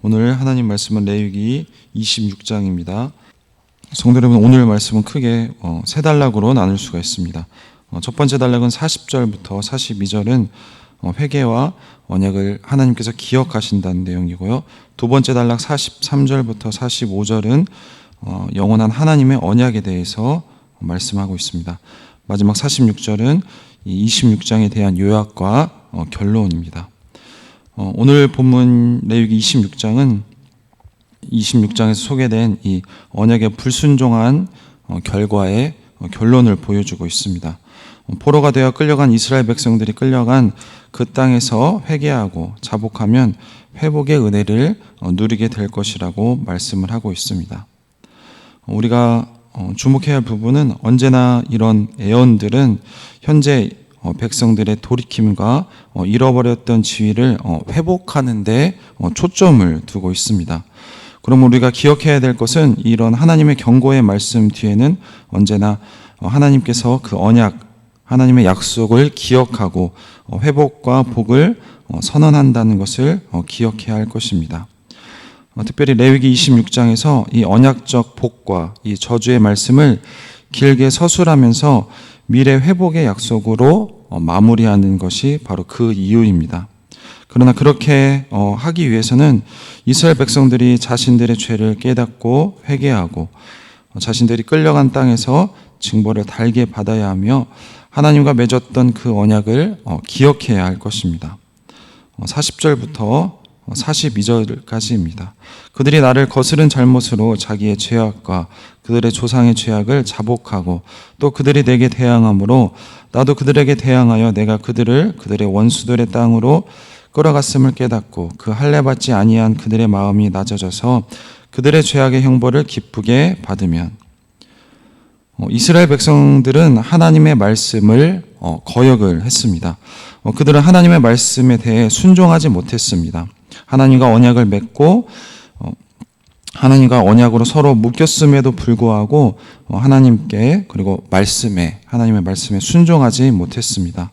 오늘 하나님 말씀은 레위기 26장입니다. 성도 여러분, 오늘 말씀은 크게 세 단락으로 나눌 수가 있습니다. 첫 번째 단락은 40절부터 42절은 회개와 언약을 하나님께서 기억하신다는 내용이고요. 두 번째 단락 43절부터 45절은 영원한 하나님의 언약에 대해서 말씀하고 있습니다. 마지막 46절은 이 26장에 대한 요약과 결론입니다. 오늘 본문 레위기 26장에서 소개된 이 언약의 불순종한 결과의 결론을 보여주고 있습니다. 포로가 되어 끌려간 이스라엘 백성들이 끌려간 그 땅에서 회개하고 자복하면 회복의 은혜를 누리게 될 것이라고 말씀을 하고 있습니다. 우리가 주목해야 할 부분은 언제나 이런 예언들은 현재 백성들의 돌이킴과 잃어버렸던 지위를 회복하는 데 초점을 두고 있습니다. 그럼 우리가 기억해야 될 것은 이런 하나님의 경고의 말씀 뒤에는 언제나 하나님께서 그 언약, 하나님의 약속을 기억하고 회복과 복을 선언한다는 것을 기억해야 할 것입니다. 특별히 레위기 26장에서 이 언약적 복과 이 저주의 말씀을 길게 서술하면서 미래 회복의 약속으로 마무리하는 것이 바로 그 이유입니다. 그러나 그렇게 하기 위해서는 이스라엘 백성들이 자신들의 죄를 깨닫고 회개하고 자신들이 끌려간 땅에서 징벌을 달게 받아야 하며 하나님과 맺었던 그 언약을 기억해야 할 것입니다. 40절부터 42절까지입니다. 그들이 나를 거스른 잘못으로 자기의 죄악과 그들의 조상의 죄악을 자복하고 또 그들이 내게 대항함으로 나도 그들에게 대항하여 내가 그들을 그들의 원수들의 땅으로 끌어갔음을 깨닫고 그 할례받지 아니한 그들의 마음이 낮아져서 그들의 죄악의 형벌을 기쁘게 받으면. 이스라엘 백성들은 하나님의 말씀을 거역을 했습니다. 그들은 하나님의 말씀에 대해 순종하지 못했습니다. 하나님과 언약을 맺고 하나님과 언약으로 서로 묶였음에도 불구하고 하나님께 그리고 하나님의 말씀에 순종하지 못했습니다.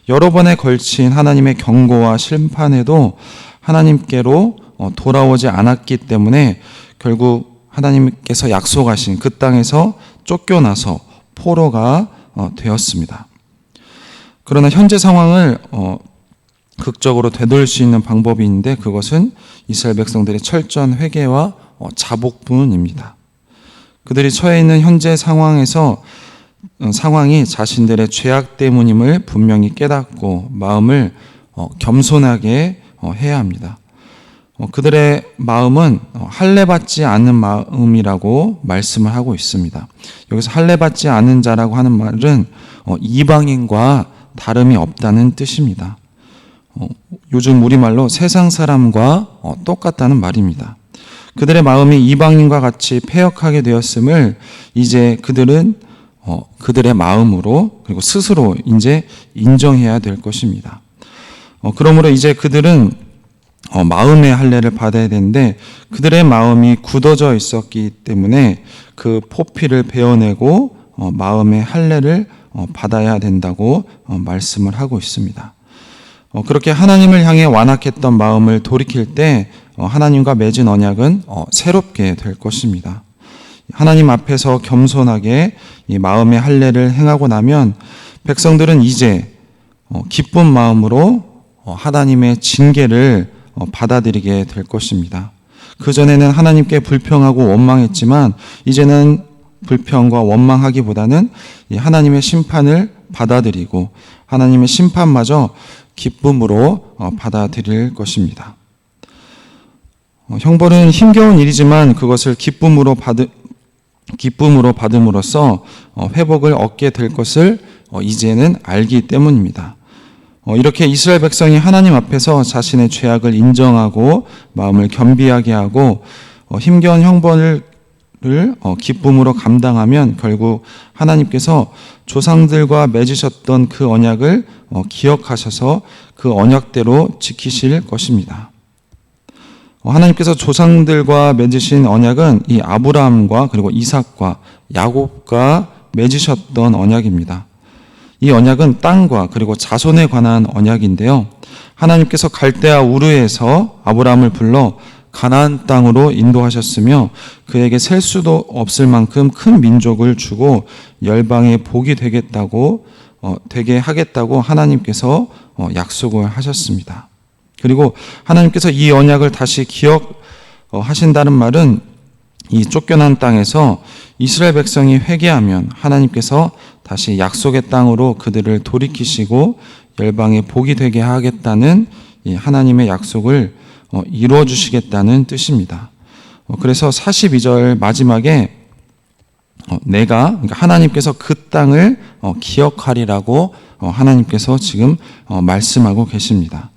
여러 번에 걸친 하나님의 경고와 심판에도 하나님께로 돌아오지 않았기 때문에 결국 하나님께서 약속하신 그 땅에서 쫓겨나서 포로가 되었습니다. 그러나 현재 상황을 극적으로 되돌릴 수 있는 방법이 있는데 그것은 이스라엘 백성들의 철저한 회개와 자복뿐입니다. 그들이 처해 있는 현재 상황이 자신들의 죄악 때문임을 분명히 깨닫고 마음을 겸손하게 해야 합니다. 그들의 마음은 할례받지 않는 마음이라고 말씀을 하고 있습니다. 여기서 할례받지 않는 자라고 하는 말은 이방인과 다름이 없다는 뜻입니다. 요즘 우리말로 세상 사람과 똑같다는 말입니다. 그들의 마음이 이방인과 같이 패역하게 되었음을 이제 그들은 그들의 마음으로 그리고 스스로 이제 인정해야 될 것입니다. 그러므로 이제 그들은 마음의 할례를 받아야 되는데 그들의 마음이 굳어져 있었기 때문에 그 포피를 베어내고 마음의 할례를 받아야 된다고 말씀을 하고 있습니다. 그렇게 하나님을 향해 완악했던 마음을 돌이킬 때 하나님과 맺은 언약은 새롭게 될 것입니다. 하나님 앞에서 겸손하게 이 마음의 할례를 행하고 나면 백성들은 이제 기쁜 마음으로 하나님의 징계를 받아들이게 될 것입니다. 그전에는 하나님께 불평하고 원망했지만 이제는 불평과 원망하기보다는 하나님의 심판을 받아들이고 하나님의 심판마저 기쁨으로 받아들일 것입니다. 형벌은 힘겨운 일이지만 그것을 기쁨으로 받음으로써 회복을 얻게 될 것을 이제는 알기 때문입니다. 이렇게 이스라엘 백성이 하나님 앞에서 자신의 죄악을 인정하고 마음을 겸비하게 하고 힘겨운 형벌을 기쁨으로 감당하면 결국 하나님께서 조상들과 맺으셨던 그 언약을 기억하셔서 그 언약대로 지키실 것입니다. 하나님께서 조상들과 맺으신 언약은 이 아브라함과 그리고 이삭과 야곱과 맺으셨던 언약입니다. 이 언약은 땅과 그리고 자손에 관한 언약인데요. 하나님께서 갈대아 우르에서 아브라함을 불러 가나안 땅으로 인도하셨으며 그에게 셀 수도 없을 만큼 큰 민족을 주고 열방의 복이 되게 하겠다고 하나님께서 약속을 하셨습니다. 그리고 하나님께서 이 언약을 다시 기억하신다는 말은 이 쫓겨난 땅에서 이스라엘 백성이 회개하면 하나님께서 다시 약속의 땅으로 그들을 돌이키시고 열방의 복이 되게 하겠다는 이 하나님의 약속을 이루어 주시겠다는 뜻입니다. 그래서 42절 마지막에 그러니까 하나님께서 그 땅을 기억하리라고 하나님께서 지금 말씀하고 계십니다.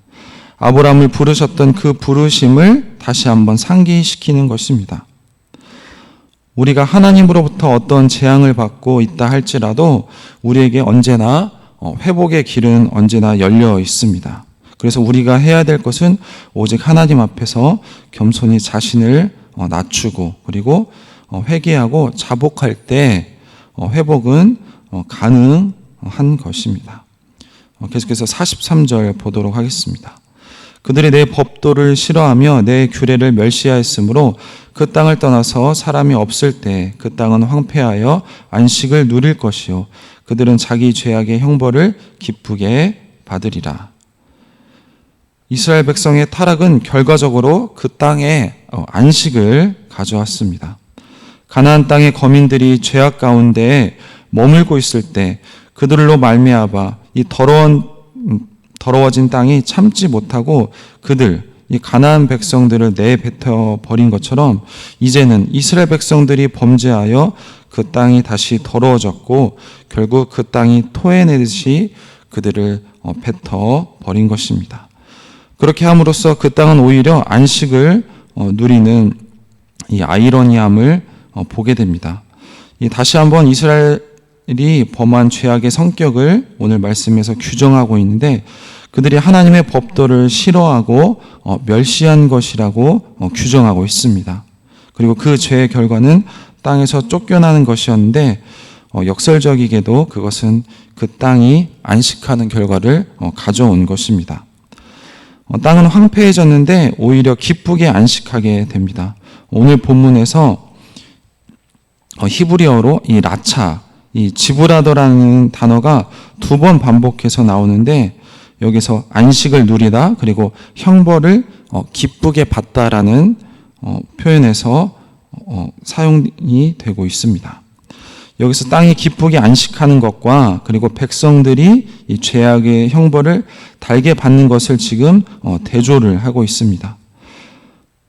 아브라함을 부르셨던 그 부르심을 다시 한번 상기시키는 것입니다. 우리가 하나님으로부터 어떤 재앙을 받고 있다 할지라도 우리에게 언제나 회복의 길은 언제나 열려 있습니다. 그래서 우리가 해야 될 것은 오직 하나님 앞에서 겸손히 자신을 낮추고 그리고 회개하고 자복할 때 회복은 가능한 것입니다. 계속해서 43절 보도록 하겠습니다. 그들이 내 법도를 싫어하며 내 규례를 멸시하였으므로 그 땅을 떠나서 사람이 없을 때 그 땅은 황폐하여 안식을 누릴 것이요 그들은 자기 죄악의 형벌을 기쁘게 받으리라. 이스라엘 백성의 타락은 결과적으로 그 땅에 안식을 가져왔습니다. 가나안 땅의 거민들이 죄악 가운데 머물고 있을 때 그들로 말미암아 이 더러워진 땅이 참지 못하고 이 가나안 백성들을 내뱉어 버린 것처럼 이제는 이스라엘 백성들이 범죄하여 그 땅이 다시 더러워졌고 결국 그 땅이 토해내듯이 그들을 뱉어 버린 것입니다. 그렇게 함으로써 그 땅은 오히려 안식을 누리는 이 아이러니함을 보게 됩니다. 다시 한번 이스라엘이 범한 죄악의 성격을 오늘 말씀에서 규정하고 있는데 그들이 하나님의 법도를 싫어하고 멸시한 것이라고 규정하고 있습니다. 그리고 그 죄의 결과는 땅에서 쫓겨나는 것이었는데 역설적이게도 그것은 그 땅이 안식하는 결과를 가져온 것입니다. 땅은 황폐해졌는데 오히려 기쁘게 안식하게 됩니다. 오늘 본문에서 히브리어로 이 라차, 이 지브라더라는 단어가 2번 반복해서 나오는데 여기서 안식을 누리다 그리고 형벌을 기쁘게 받다라는 표현에서 사용이 되고 있습니다. 여기서 땅이 기쁘게 안식하는 것과 그리고 백성들이 이 죄악의 형벌을 달게 받는 것을 지금 대조를 하고 있습니다.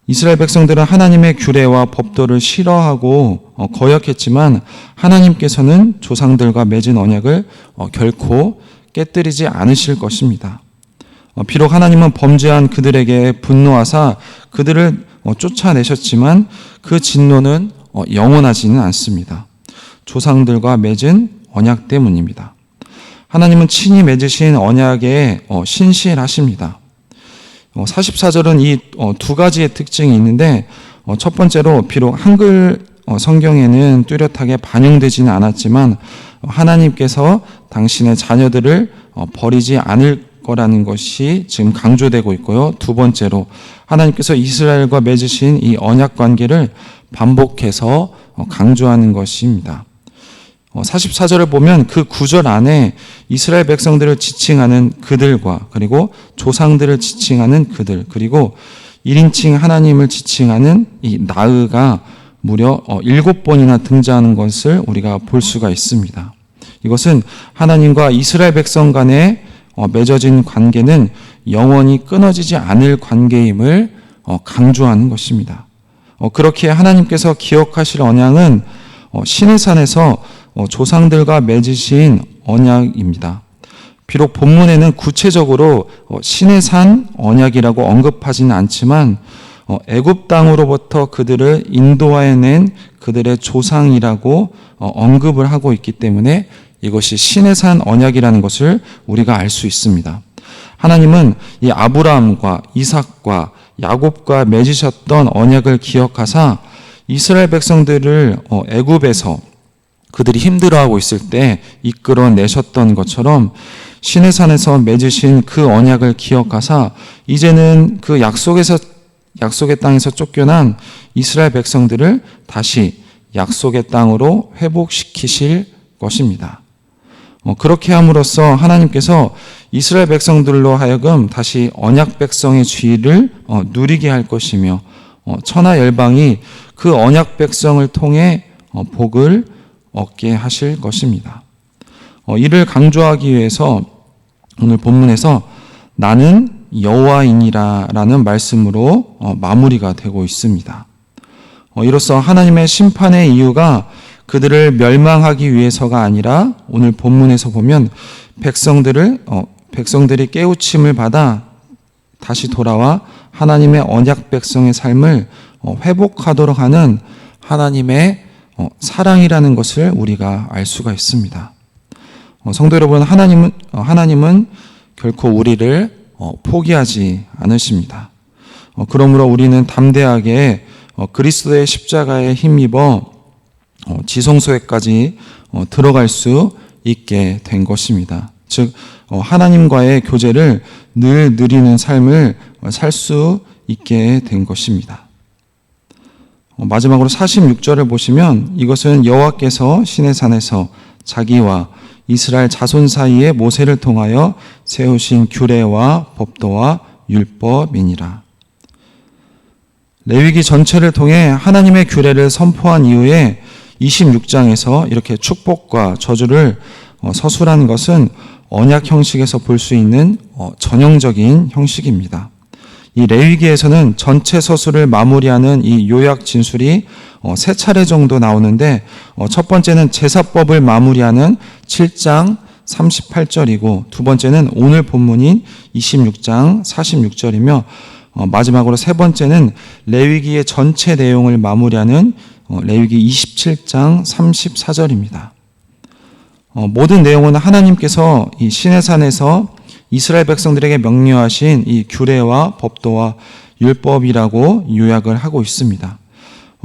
이스라엘 백성들은 하나님의 규례와 법도를 싫어하고 거역했지만 하나님께서는 조상들과 맺은 언약을 결코 깨뜨리지 않으실 것입니다. 비록 하나님은 범죄한 그들에게 분노하사 그들을 쫓아내셨지만 그 진노는 영원하지는 않습니다. 조상들과 맺은 언약 때문입니다. 하나님은 친히 맺으신 언약에 신실하십니다. 44절은 이 2가지의 특징이 있는데 첫 번째로 비록 한글 성경에는 뚜렷하게 반영되지는 않았지만 하나님께서 당신의 자녀들을 버리지 않을 거라는 것이 지금 강조되고 있고요. 두 번째로 하나님께서 이스라엘과 맺으신 이 언약 관계를 반복해서 강조하는 것입니다. 44절을 보면 그 9절 안에 이스라엘 백성들을 지칭하는 그들과 그리고 조상들을 지칭하는 그들 그리고 1인칭 하나님을 지칭하는 이 나으가 무려 7번이나 등장하는 것을 우리가 볼 수가 있습니다. 이것은 하나님과 이스라엘 백성 간에 맺어진 관계는 영원히 끊어지지 않을 관계임을 강조하는 것입니다. 그렇게 하나님께서 기억하실 언약은 시내산에서 조상들과 맺으신 언약입니다. 비록 본문에는 구체적으로 시내산 언약이라고 언급하지는 않지만 애굽 땅으로부터 그들을 인도해낸 그들의 조상이라고 언급을 하고 있기 때문에 이것이 시내산 언약이라는 것을 우리가 알 수 있습니다. 하나님은 이 아브라함과 이삭과 야곱과 맺으셨던 언약을 기억하사 이스라엘 백성들을 애굽에서 그들이 힘들어하고 있을 때 이끌어내셨던 것처럼 시내산에서 맺으신 그 언약을 기억하사 이제는 그 약속에서 약속의 땅에서 쫓겨난 이스라엘 백성들을 다시 약속의 땅으로 회복시키실 것입니다. 그렇게 함으로써 하나님께서 이스라엘 백성들로 하여금 다시 언약 백성의 지위를 누리게 할 것이며 천하 열방이 그 언약 백성을 통해 복을 얻게 하실 것입니다. 이를 강조하기 위해서 오늘 본문에서 나는 여호와이니라 라는 말씀으로 마무리가 되고 있습니다. 이로써 하나님의 심판의 이유가 그들을 멸망하기 위해서가 아니라 오늘 본문에서 보면 백성들이 깨우침을 받아 다시 돌아와 하나님의 언약 백성의 삶을 회복하도록 하는 하나님의 사랑이라는 것을 우리가 알 수가 있습니다. 성도 여러분, 하나님은 결코 우리를 포기하지 않으십니다. 그러므로 우리는 담대하게 그리스도의 십자가에 힘입어 지성소에까지 들어갈 수 있게 된 것입니다. 즉 하나님과의 교제를 늘 누리는 삶을 살 수 있게 된 것입니다. 마지막으로 46절을 보시면 이것은 여호와께서 시내산에서 자기와 이스라엘 자손 사이에 모세를 통하여 세우신 규례와 법도와 율법이니라. 레위기 전체를 통해 하나님의 규례를 선포한 이후에 26장에서 이렇게 축복과 저주를 서술한 것은 언약 형식에서 볼 수 있는 전형적인 형식입니다. 이 레위기에서는 전체 서술을 마무리하는 이 요약 진술이 세 차례 정도 나오는데 첫 번째는 제사법을 마무리하는 7장 38절이고 두 번째는 오늘 본문인 26장 46절이며 마지막으로 세 번째는 레위기의 전체 내용을 마무리하는 레위기 27장 34절입니다. 모든 내용은 하나님께서 이 시내산에서 이스라엘 백성들에게 명령하신 이 규례와 법도와 율법이라고 요약을 하고 있습니다.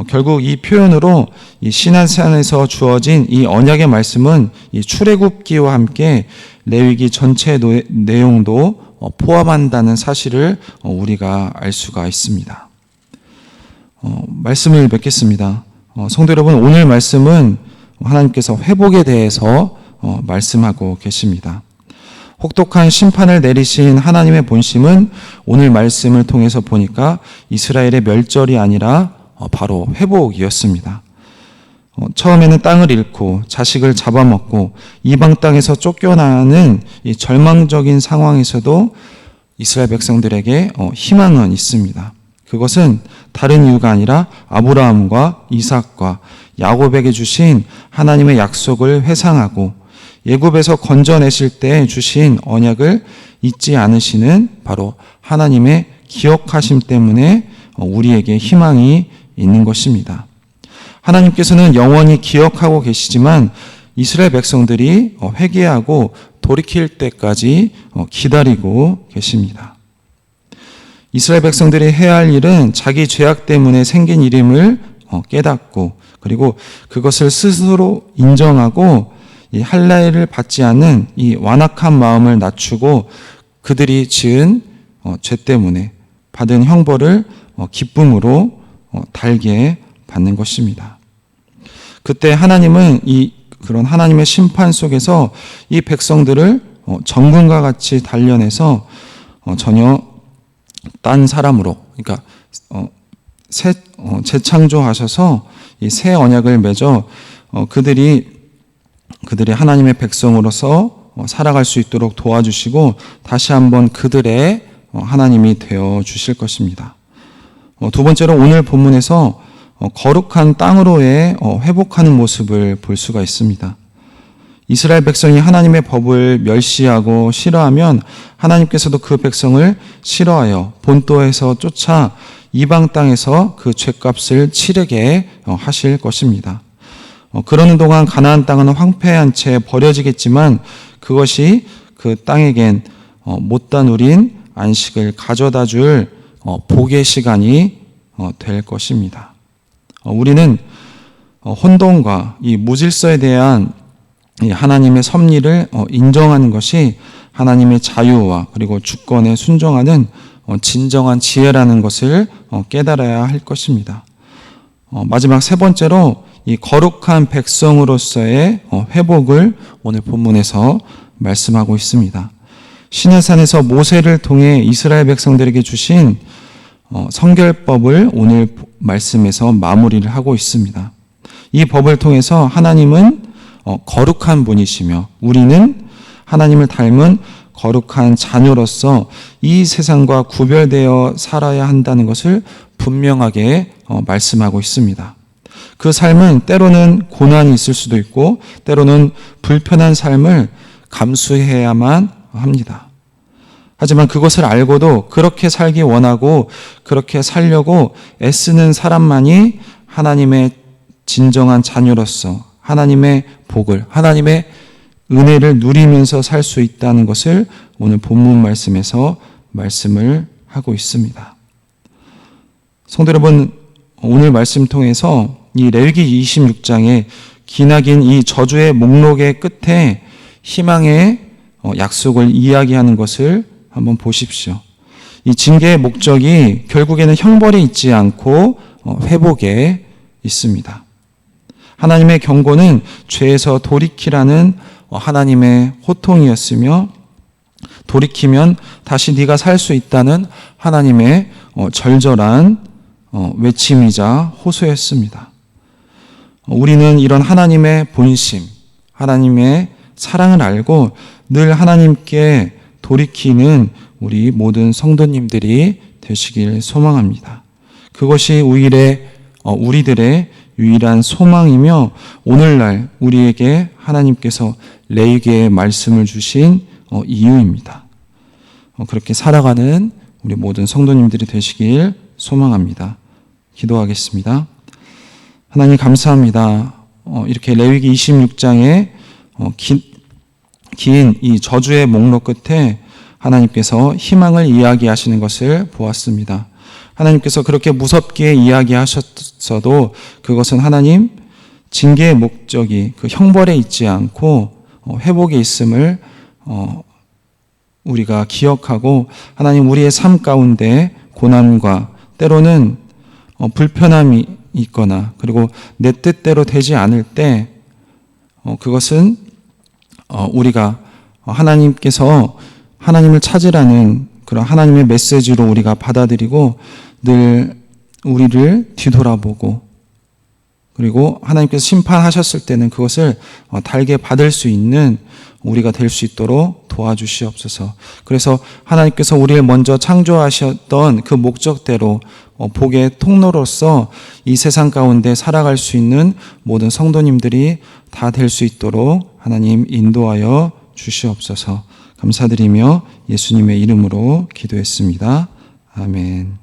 결국 이 표현으로 이 시내산에서 주어진 이 언약의 말씀은 이 출애굽기와 함께 레위기 전체 내용도 포함한다는 사실을 우리가 알 수가 있습니다. 말씀을 맺겠습니다. 성도 여러분, 오늘 말씀은 하나님께서 회복에 대해서 말씀하고 계십니다. 혹독한 심판을 내리신 하나님의 본심은 오늘 말씀을 통해서 보니까 이스라엘의 멸절이 아니라 바로 회복이었습니다. 처음에는 땅을 잃고 자식을 잡아먹고 이방 땅에서 쫓겨나는 이 절망적인 상황에서도 이스라엘 백성들에게 희망은 있습니다. 그것은 다른 이유가 아니라 아브라함과 이삭과 야곱에게 주신 하나님의 약속을 회상하고 애굽에서 건져내실 때 주신 언약을 잊지 않으시는 바로 하나님의 기억하심 때문에 우리에게 희망이 있는 것입니다. 하나님께서는 영원히 기억하고 계시지만 이스라엘 백성들이 회개하고 돌이킬 때까지 기다리고 계십니다. 이스라엘 백성들이 해야 할 일은 자기 죄악 때문에 생긴 일임을 깨닫고 그리고 그것을 스스로 인정하고 이 할례를 받지 않는 이 완악한 마음을 낮추고 그들이 지은 죄 때문에 받은 형벌을 기쁨으로 달게 받는 것입니다. 그때 하나님은 그런 하나님의 심판 속에서 이 백성들을 정금과 같이 단련해서 전혀 딴 사람으로, 그러니까 재창조하셔서 이 새 언약을 맺어 그들이 하나님의 백성으로서 살아갈 수 있도록 도와주시고 다시 한번 그들의 하나님이 되어 주실 것입니다. 두 번째로 오늘 본문에서 거룩한 땅으로의 회복하는 모습을 볼 수가 있습니다. 이스라엘 백성이 하나님의 법을 멸시하고 싫어하면 하나님께서도 그 백성을 싫어하여 본토에서 쫓아 이방 땅에서 그 죄값을 치르게 하실 것입니다. 그러는 동안 가나안 땅은 황폐한 채 버려지겠지만 그것이 그 땅에겐 못다 누린 안식을 가져다 줄 복의 시간이 될 것입니다. 우리는 혼돈과 이 무질서에 대한 이 하나님의 섭리를 인정하는 것이 하나님의 자유와 그리고 주권에 순종하는 진정한 지혜라는 것을 깨달아야 할 것입니다. 마지막 세 번째로 이 거룩한 백성으로서의 회복을 오늘 본문에서 말씀하고 있습니다. 시내산에서 모세를 통해 이스라엘 백성들에게 주신 성결법을 오늘 말씀에서 마무리를 하고 있습니다. 이 법을 통해서 하나님은 거룩한 분이시며 우리는 하나님을 닮은 거룩한 자녀로서 이 세상과 구별되어 살아야 한다는 것을 분명하게 말씀하고 있습니다. 그 삶은 때로는 고난이 있을 수도 있고 때로는 불편한 삶을 감수해야만 합니다. 하지만 그것을 알고도 그렇게 살기 원하고 그렇게 살려고 애쓰는 사람만이 하나님의 진정한 자녀로서 하나님의 복을, 하나님의 은혜를 누리면서 살 수 있다는 것을 오늘 본문 말씀에서 말씀을 하고 있습니다. 성도 여러분, 오늘 말씀 통해서 이 레위기 26장에 기나긴 이 저주의 목록의 끝에 희망의 약속을 이야기하는 것을 한번 보십시오. 이 징계의 목적이 결국에는 형벌이 있지 않고 회복에 있습니다. 하나님의 경고는 죄에서 돌이키라는 하나님의 호통이었으며 돌이키면 다시 네가 살 수 있다는 하나님의 절절한 외침이자 호소였습니다. 우리는 이런 하나님의 본심, 하나님의 사랑을 알고 늘 하나님께 돌이키는 우리 모든 성도님들이 되시길 소망합니다. 그것이 우리들의 유일한 소망이며 오늘날 우리에게 하나님께서 레위기의 말씀을 주신 이유입니다. 그렇게 살아가는 우리 모든 성도님들이 되시길 소망합니다. 기도하겠습니다. 하나님 감사합니다. 이렇게 레위기 26장에 긴 이 저주의 목록 끝에 하나님께서 희망을 이야기하시는 것을 보았습니다. 하나님께서 그렇게 무섭게 이야기하셨어도 그것은 하나님 징계의 목적이 그 형벌에 있지 않고 회복에 있음을 우리가 기억하고 하나님 우리의 삶 가운데 고난과 때로는 불편함이 있거나 그리고 내 뜻대로 되지 않을 때 그것은 우리가 하나님께서 하나님을 찾으라는 그런 하나님의 메시지로 우리가 받아들이고 늘 우리를 뒤돌아보고 그리고 하나님께서 심판하셨을 때는 그것을 달게 받을 수 있는 우리가 될 수 있도록 도와주시옵소서. 그래서 하나님께서 우리를 먼저 창조하셨던 그 목적대로 복의 통로로서 이 세상 가운데 살아갈 수 있는 모든 성도님들이 다 될 수 있도록 하나님 인도하여 주시옵소서. 감사드리며 예수님의 이름으로 기도했습니다. 아멘.